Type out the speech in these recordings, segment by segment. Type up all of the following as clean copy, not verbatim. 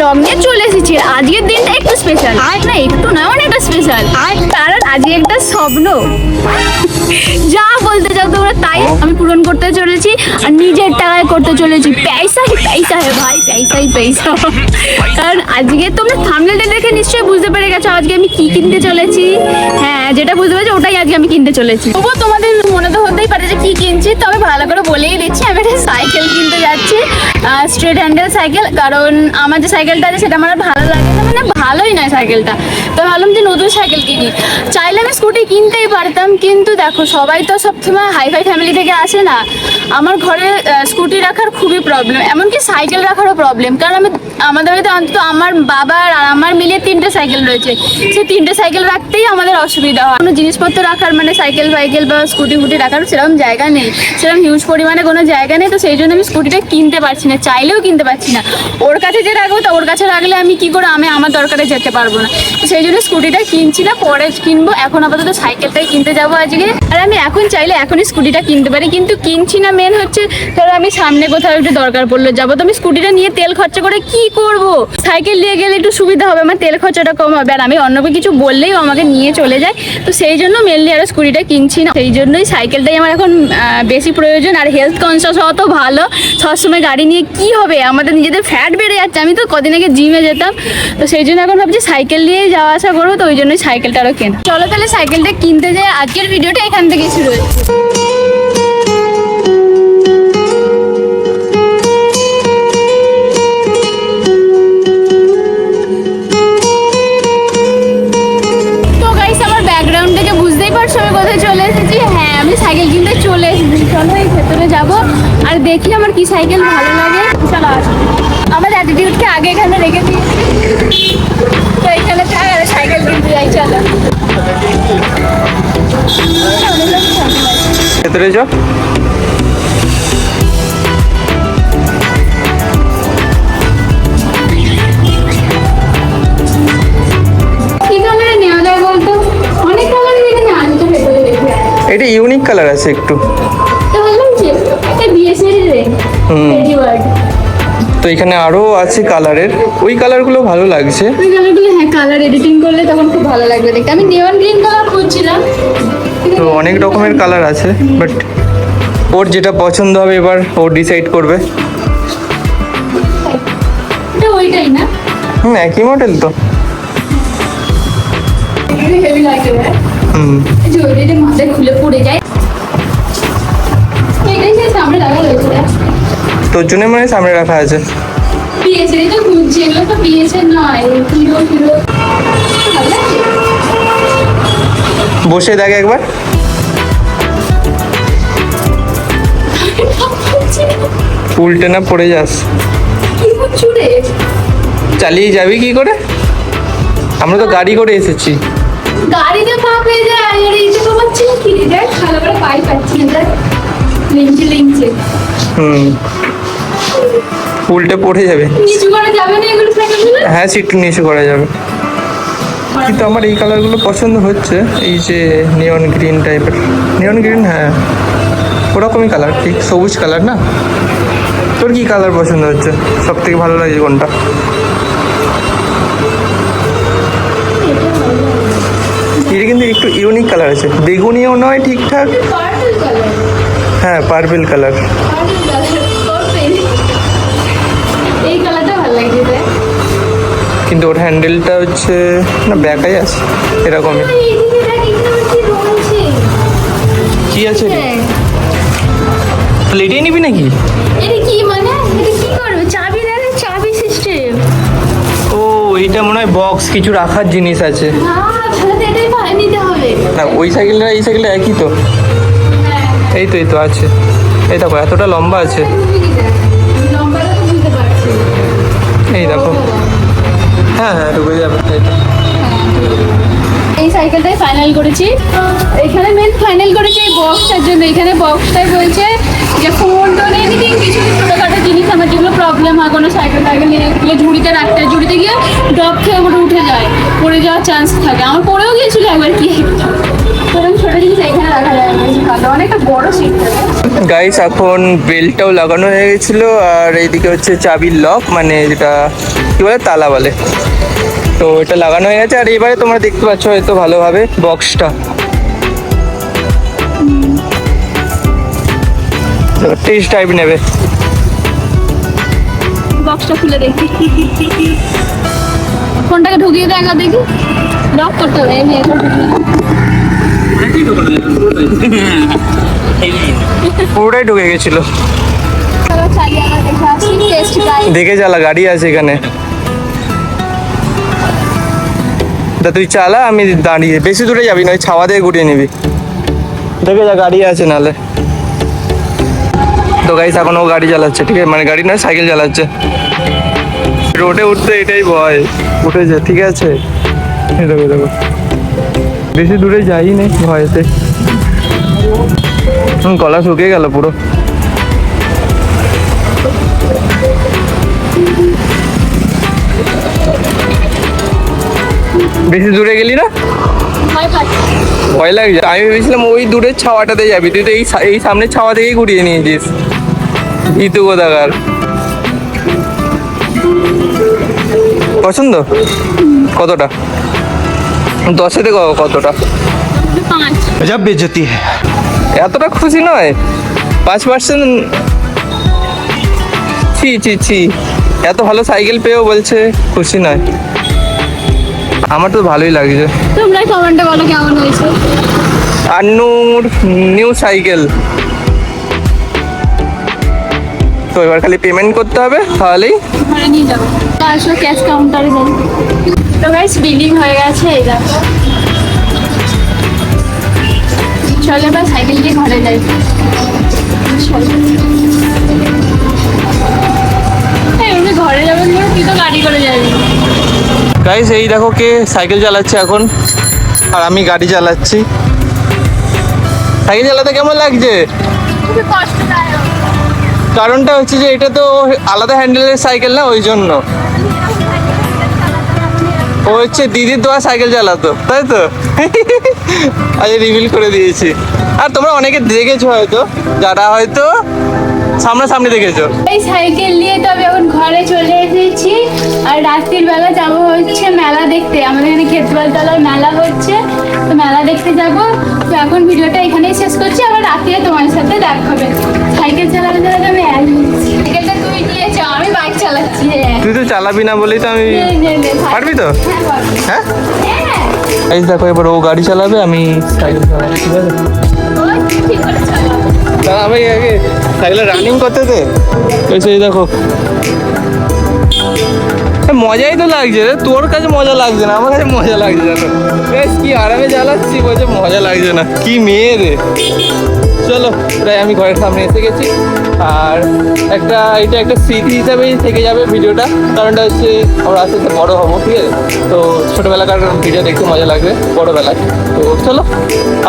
Blog নিয়ে চলে এসেছি। আজকের দিনটা একটু স্পেশাল, না একটু না অনেকটা স্পেশাল, কারণ আজকে একটা স্বপ্ন, যা বলতে চাও তোমরা তাই আমি পূরণ করতে চলেছি আর নিজের টাকায় করতে চলেছি। পয়সা হি পয়সা হে ভাই, পয়সা হি পয়সা। কারণ আজকে তোমরা থাম্বনেলটা দেখে নিশ্চয়ই বুঝতে পেরে গেছো আজকে আমি কি কিনতে চলেছি। হ্যাঁ, যেটা বুঝতে পেরেছো ওটাই আজকে আমি কিনতে চলেছি। তবুও তোমাদের মনে তো হতেই পারে যে কি কিনছি, তবে ভালো করে বলেই দিচ্ছি আমি একটা সাইকেল কিনতে যাচ্ছি, স্ট্রেট হ্যান্ডেল সাইকেল। কারণ আমার যে সাইকেলটা আছে সেটা আমার ভালো লাগে না, মানে ভালোই নয় সাইকেলটা, তো ভাবলাম যে নতুন সাইকেল কিনি। চাইলে আমি স্কুটি কিনতেই পারতাম, কিন্তু দেখো সবাই তো সবসময় হাইফাই ফ্যামিলি থেকে আসে না। আমার ঘরে স্কুটি রাখার খুবই প্রবলেম, এমনকি সাইকেল রাখারও প্রবলেম। কারণ আমাদের বাড়িতে অন্তত আমার বাবার আর আমার মিলিয়ে 3টে সাইকেল রয়েছে, সেই 3টে সাইকেল রাখতেই আমাদের অসুবিধা হয়। কোনো জিনিসপত্র রাখার মানে সাইকেল ফাইকেল বা স্কুটি ফুটি রাখার সেরকম জায়গা নেই, সেরকম হিউজ পরিমাণে কোনো জায়গা নেই। তো সেই জন্য আমি স্কুটিটা কিনতে পারছি না, চাইলেও কিনতে পারছি না। ওর কাছে যে রাখবো তো ওর কাছে রাখলে আমি কি করে আমি আমার দরকারে যেতে পারবো না, তো সেই জন্য স্কুটিটা কিনছি না, পরে কিনবো। এখন আপাতত সাইকেলটাই কিনতে যাবো আজকে। আর আমি এখন চাইলে এখনই স্কুটিটা কিনতে পারি, কিন্তু কিনছি না। মেন হচ্ছে ধরো আমি সামনে কোথাও একটু দরকার পড়লো যাবো, তো আমি স্কুটিটা নিয়ে তেল খরচা করে কি করব? সাইকেল নিয়ে গেলে একটু সুবিধা হবে, আমার তেল খরচাটা কম হবে, আর আমি অন্যকে কিছু বললেই আমাকে নিয়ে চলে যায়। তো সেই জন্য মেনলি আরও স্কুটিটা কিনছি না, সেই জন্যই সাইকেলটাই আমার এখন বেশি প্রয়োজন। আর হেলথ কনসিয়াস হওয়া তো ভালো, সবসময় গাড়ি নিয়ে কি হবে, আমাদের নিজেদের ফ্যাট বেড়ে যাচ্ছে। আমি তো কদিন আগে জিমে যেতাম, তো সেই জন্য এখন ভাবছি সাইকেল নিয়েই যাওয়া আসা করবো, তো ওই জন্যই সাইকেলটা আরও কেনা। চলো তাহলে সাইকেলটা কিনতে যাই, আজকের ভিডিওটা এখান থেকে শুরু হচ্ছে। আমি কোথায় চলে এসেছি? হ্যাঁ, আমি সাইকেল কিনতে চলে এসেছি। চলো এই ভেতরে যাবো আর দেখি আমার কি সাইকেল ভালো লাগে। চলো আসো, আমার অ্যাটিটিউডকে আগে এখানে রেখে দিই, তো এখানে সাইকেল কিনতে যাই। চলো ভেতরে যাও। এটা ইউনিক কালার আছে একটু, তো এখানে আরো আছে কালারের, ওই কালারগুলো ভালো লাগছে। ওই কালারগুলো হ্যাঁ, কালার এডিটিং করলে তখন খুব ভালো লাগবে দেখতে। আমি নিয়ন গ্রিন কালার খুঁজছিলাম, তো অনেক রকমের কালার আছে, বাট ওর যেটা পছন্দ হবে এবার ও ডিসাইড করবে। এটা ওইটাই না? একই মডেল তো। হেভি লাগে রে। যে ওইটা মাথায় খুলে পড়ে যায়, এটাই সে সামনে রাখা রয়েছে। তোর জন্য মানে সামনে রাখা আছে। পিএসএর এটা খুঁজছি, এগুলো তো পিএসএর নয়, হিরো হিরো। বসে দেখ একবার, উল্টে না পড়ে যাস। কি হচ্ছে রে? চালিয়ে যাবি কি করে? আমরা তো গাড়ি করে এসেছি। গাড়িতে পা পেয়ে যায়, আর এইটা তো পাচ্ছি না কি রে? দেখ ভালো করে পাই পাচ্ছি না, দেখ লিংচে লিংচে। উল্টে পড়ে যাবে। নিচু করা যাবে না এগুলো সাইকেলগুলো? হ্যাঁ, সিট নিচু করা যাবে, কিন্তু আমার এই কালারগুলো পছন্দ হচ্ছে। এই যে নিয়ন গ্রিন টাইপের, নিয়ন গ্রিন, হ্যাঁ ওরকমই কালার, ঠিক সবুজ কালার না? তোর কি কালার পছন্দ হচ্ছে? সব থেকে ভালো লাগছে কোনটা? এটা কিন্তু একটু ইউনিক কালার আছে, বেগুনিও নয় ঠিকঠাক। হ্যাঁ, পার্পল কালার। এই কালারটা ভালো লাগছে, কিন্তু ওর হ্যান্ডেলটা হচ্ছে না ব্যাকাই আছে এরকমই। কি আছে? তাহলে এটাই নিবি নাকি? এটা কি মানে? এটা কি করবে? চাবি দেয়, চাবি সিস্টেম। ও, এইটা মনে হয় বক্স, কিছু রাখার জিনিস আছে। না, তাহলে এটাই ভালো নিতে হবে। না, ওই সাইকেলটা এই সাইকেলটা একই তো। এই তো আছে, এই দেখো এতটা লম্বা আছে। লম্বাটা তো বুঝতে পারছি। এই দেখো, হ্যাঁ ঢুকে যাবে। এই সাইকেলটাই ফাইনাল করেছি। এখানে মেন ফাইনাল করেছি এই বক্সটার জন্য। এখানে বক্সটাই বলছে যে ফোন টোন এনিথিং কিছু ছোটোখাটো জিনিস আমার যেগুলো প্রবলেম হয় কোনো সাইকেল নিয়ে গেলে ঝুড়িতে রাখতে, ঝুড়িতে গিয়ে ড্রপ খেয়ে ওটা উঠে যায়, পড়ে যাওয়ার চান্স থাকে। আমার পড়েও গিয়েছিল একবার কি একটা। সুতরাং ছোট জিনিস এখানে রাখা যায় না, বেশি ভালো, অনেকটা বড় সিট থাকে। গাইস এখন বেল্টটাও লাগানো হয়ে গেছিলো, আর এইদিকে হচ্ছে চাবির লক, মানে যেটা কি বলে তালা বলে, তো এটা লাগানো হয়ে গেছে। আর এবারে তোমরা দেখতে পাচ্ছ হয়তো ভালোভাবে বক্সটা, টেস্ট টাইপ নেবে। বক্সটা খুলে দেখি, ফোনটাকে ঢুকিয়ে দেখা দেখি, লক করতে হবে। এই এটা পুরোটাই ঢুকে গেছিল। চলো চালিয়ে আমরা দেখে আসি, টেস্ট ড্রাইভ। দেখে চালা, গাড়ি আছে এখানে। তা তুই চালা, আমি দাঁড়িয়ে, বেশি দূরে যাবি না, ওই ছাওয়া দিয়ে ঘুরিয়ে নিবি। দেখে যা, গাড়ি আছে নালে। তো গাইস এখন ও গাড়ি চালাচ্ছে, ঠিক আছে, মানে গাড়ি নয় সাইকেল চালাচ্ছে। রোডে উঠতে এটাই ভয়, উঠেছে ঠিক আছে। এই দেখো দেখো, বেশি দূরে যাই নি ভয়েতে। গলা শুকিয়ে গেল পুরো। বেশি দূরে গেলি না, ভয় পাচ্ছি। ভয় লাগছে। আমি ভেবেছিলাম ওই দূরের ছাওয়াটাতে যাবি, তুই তো এই সামনের ছাওয়া থেকেই ঘুরিয়ে নিয়েছিস। ইতু কোথাকার। পছন্দ কতটা? 10-এ কতটা? 5। गजब बेइज्जती है। এতটা খুশি নয়? 5%? ছি ছি ছি, এত ভালো সাইকেল পেয়েও বলছে খুশি নয়। আমার তো ভালোই লাগছে। তোমরা কমেন্টে বলো কেমন হয়েছে। আন্নুর নিউ সাইকেল। তো এবার খালি পেমেন্ট করতে হবে, তাহলেই ঘরে নিয়ে যাবো। তো আসলে ক্যাশ কাউন্টারে যাই। তো গাইস বিলিং হয়ে গেছে, এই দেখো। চলো এবার সাইকেল নিয়ে ঘরে যাই। চলো। এমনি ঘরে যাবেন ধরো, তুই তো গাড়ি করে যাবি। গাইস এই দেখো কে সাইকেল চালাচ্ছে এখন, আর আমি গাড়ি চালাচ্ছি। সাইকেল চালাতে কেমন লাগছে? খুবই কষ্টদায়ক। কারণটা হচ্ছে যে এটা তো আলাদা হ্যান্ডেলের সাইকেল না, ওই জন্য। ও হচ্ছে দিদির দোয়া সাইকেল চালাতো, তাই তো? আজ রিভিল করে দিয়েছি। আর তোমরা অনেকে দেখেছো হয়তো, যারা হয়তো সামনাসামনি দেখেছো। এই সাইকেল নিয়ে তো আমি এখন ঘরে চলে এসেছি, আর রাত্রির বেলা যাব হচ্ছে মেলা দেখতে। আমাদের এখানে ক্ষেতবালতলায় মেলা হচ্ছে, তো মেলা দেখতে যাব। তো এখন ভিডিওটা এখানেই শেষ করছি, আবার রাত্রিরে তোমার সাথে দেখা হবে। সাইকেল চালাতে চালাতে আমি সাইকেলটা তুই নিয়েছো, আমি বাইক চালাচ্ছি। তুই তো চালাবি না বলেই তো আমি। পারবি তো? হ্যাঁ এই দেখো, এবার ও গাড়ি চালাবে, আমি সাইকেল চালাবো, ঠিক আছে? দাঁড়া, আমি আগে সাইকেলে রানিং করতে দে। এই দেখো, মজাই তো লাগছে রে। তোর কাছে মজা লাগছে না, আমার কাছে মজা লাগছে, জানো? বেশ কি আরামে চালাচ্ছি, বলছে মজা লাগছে না। কি মেয়ে রে। চলো, প্রায় আমি ঘরের সামনে এসে গেছি। আর এটা একটা স্মৃতি হিসাবেই থেকে যাবে ভিডিওটা। কারণটা হচ্ছে আমরা আস্তে আস্তে বড়ো হবো, ঠিক আছে? তো ছোটোবেলাকার ভিডিও দেখতে মজা লাগবে বড়োবেলায়। তো চলো,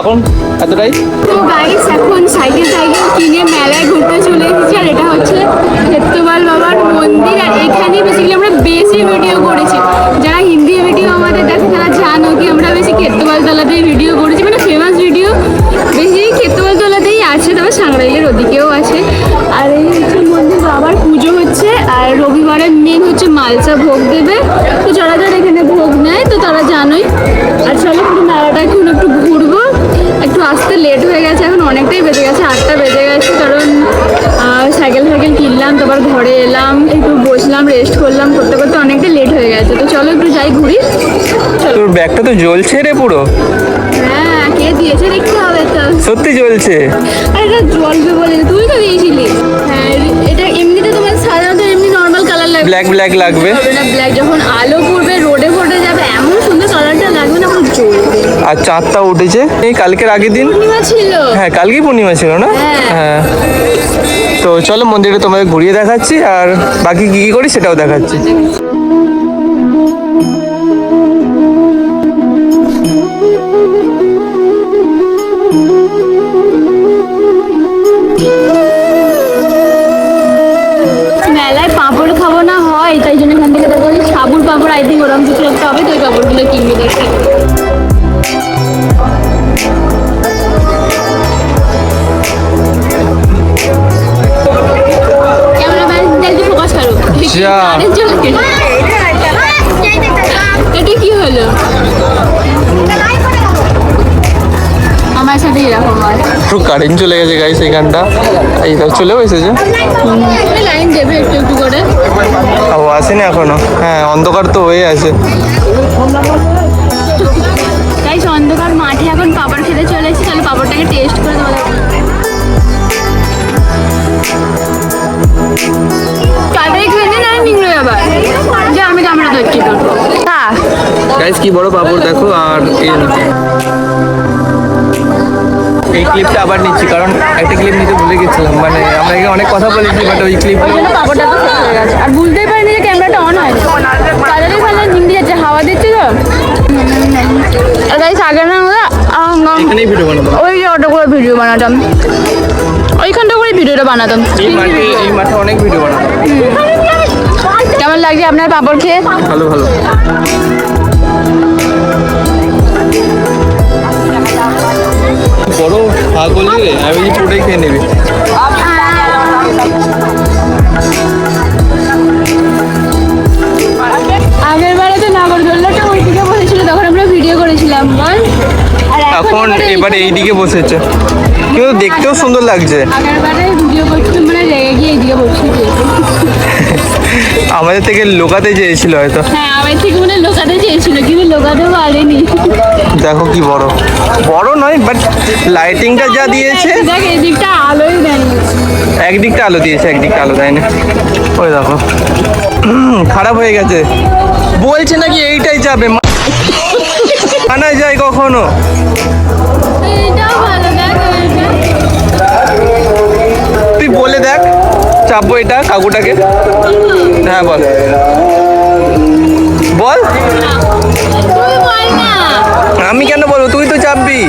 এখন এতটাই। তো গাইস এখন সাইকেল কিনে মেলায় ঘুরতে চলে এসেছি, আর এটা হচ্ছে ক্ষেত্রপাল বাবার মন্দির। আর এখানেই বেসিক্যালি আমরা বেশি ভিডিও করেছি। যারা হিন্দি ভিডিও আমাদের দেখে তারা জানো কি আমরা বেশি ক্ষেত্রপালতলাতেই ভিডিও করেছি, মানে ফেমাস ভিডিও বেশি ক্ষেত্রপালতলাতেই আছে, তবে সাংরাইলের ওদিকেও আছে। আর এই হচ্ছে মন্দির, বাবার পুজো হচ্ছে। আর রবিবারের মেন হচ্ছে মালসা ভোগ দেবে। তো যারা যারা এখানে ভোগ নেয় তো তারা জানোই। আর চলো পুরো মেলাটা এখন একটু ঘুরবো। একটু আসতে লেট হয়ে গেছে, এখন অনেকটাই বেজে গেছে, 8টা বেজে গেছে। কারণ সাইকেল কিনলাম, তারপর ঘরে এলাম, একটু বসলাম, রেস্ট করলাম, করতে করতে অনেকটা লেট হয়ে গেছে। তো চলো একটু যাই ঘুরি। চলো। তোর ব্যাগটা তো জ্বলছে রে পুরো। হ্যাঁ, কে দিয়েছে দেখতে হবে তো। সত্যি জ্বলছে। আর এটা জ্বলবে বলে তুই তো দিয়েছিলি। হ্যাঁ, এটা এমনিতে তোমার সাধারণত এমনি নর্মাল কালার লাগবে, ব্ল্যাক লাগবে। ব্ল্যাক যখন আলো পড়বে, রোডে ফোডে যাবে, এমন সুন্দর কালারটা লাগবে না, পুরো জ্বলবে। আর চাঁদটা উঠেছে এই কালকের আগের দিন। পূর্ণিমা ছিল। হ্যাঁ, কালকেই পূর্ণিমা ছিল না? হ্যাঁ। তো চলো মন্দিরে তোমাদের ঘুরিয়ে দেখাচ্ছি, আর বাকি কি কি করি সেটাও দেখাচ্ছি। মেলায় পাঁপড় খাবো না হয়, তাই জন্য এখান থেকে দেখো সাবুর পাপড় আই থিঙ্ক ওরকম কিছু একটা হবে, তো ওই পাপড়গুলো কিনবি দেখে। ক্যামেরাম্যান জলদি ফোকাস করো। যা। এটা কি হলো? আমার সাথে এরকম হয়। পুরো কারেন্ট চলে গেছে গাইস এখানটা, এই তো চলেও এসেছে। লাইন দেবে একটু একটু করে। ও আসেনি এখনো, হ্যাঁ অন্ধকার তো হয়ে আছে। গাইস অন্ধকার মাঠে এখন পাপড় খেতে চলে এসেছি, তাহলে পাপড়টাকে টেস্ট করে দেবো। কাটাই খেয়ে না নিংড়ে আবার যে আমি ক্যামেরা ধরছি তোর। হ্যাঁ গাইস কি বড় পাপড় দেখো। আর এই ক্লিপটা আবার নিচ্ছি, কারণ একটা ক্লিপ নিতে ভুলে গেছিলাম। মানে আমরা এখানে অনেক কথা বলেছি, বাট ওই ক্লিপ ওই জন্য পাপড়টা তো শেষ হয়ে গেছে। আর বুঝতেই পারিনি যে ক্যামেরাটা অন হয়। কালারে ভালো নিংড়ে যাচ্ছে, হাওয়া দিচ্ছে তো। আর গাইস আগে না এখানেই ভিডিও বানাবো। ওই যে অটো করে ভিডিও বানাতাম, ওইখানটা করে ভিডিওটা বানাতাম। এই মাঠে অনেক ভিডিও বানাবো। কেমন লাগছে আপনার পাপড় খেয়ে? ভালো ভালো। বড় ভাগ হলে আমি পুরোটাই খেয়ে নেবে। আগের বারে তো নাগরদোল্লাটা ওইদিকে বসেছিল, তখন আমরা ভিডিও করেছিলাম বল। আর এখন এবারে এইদিকে বসেছে, কিন্তু দেখতেও সুন্দর লাগছে। আগের বারে ভিডিও করছিলাম মানে রেগে গিয়ে এইদিকে বসেছি। আমাদের থেকে লোকাতে চেয়েছিল হয়তো। হ্যাঁ আমার থেকে মনে হয় লোকাতে চেয়েছিল, কিন্তু লোকাতে পারেনি। দেখো কি বড়, বড় নয় বাট লাইটিংটা যা দিয়েছে। দেখ এদিকটা আলোই দেয়নি। একদিকটা আলো দিয়েছে, একদিকটা আলো দেয়নি। ওই দেখো খারাপ হয়ে গেছে। বলছে নাকি এইটাই যাবে, মানা যায় কখনো? এটাও ভালো দেখ এটা। তুই বলে দেখ, চাপবো এটা কাকুটাকে। হ্যাঁ বল বল। তুই বল না। আমি কেন বলবো, তুই তো চাপবি।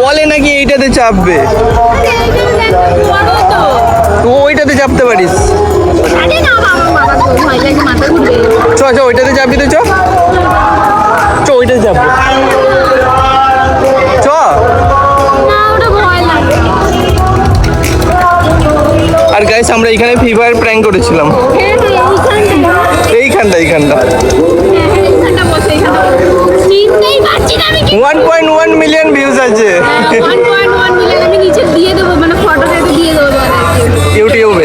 বলে নাকি এইটাতে চাপবে, তুই ওইটাতে চাপতে পারিস। চ চ ওইটাতে চাপবি তো, চ চ ওইটাতে চাপবো, চ। আর গাইস আমরা এখানে ফ্রি ফায়ার প্র্যাঙ্ক করেছিলাম, এইখানটা 1.1 মিলিয়ন ভিউজ আছে। আমি নিচে দিয়ে দেবো, মানে ফটোটা দিয়ে দেবো ইউটিউব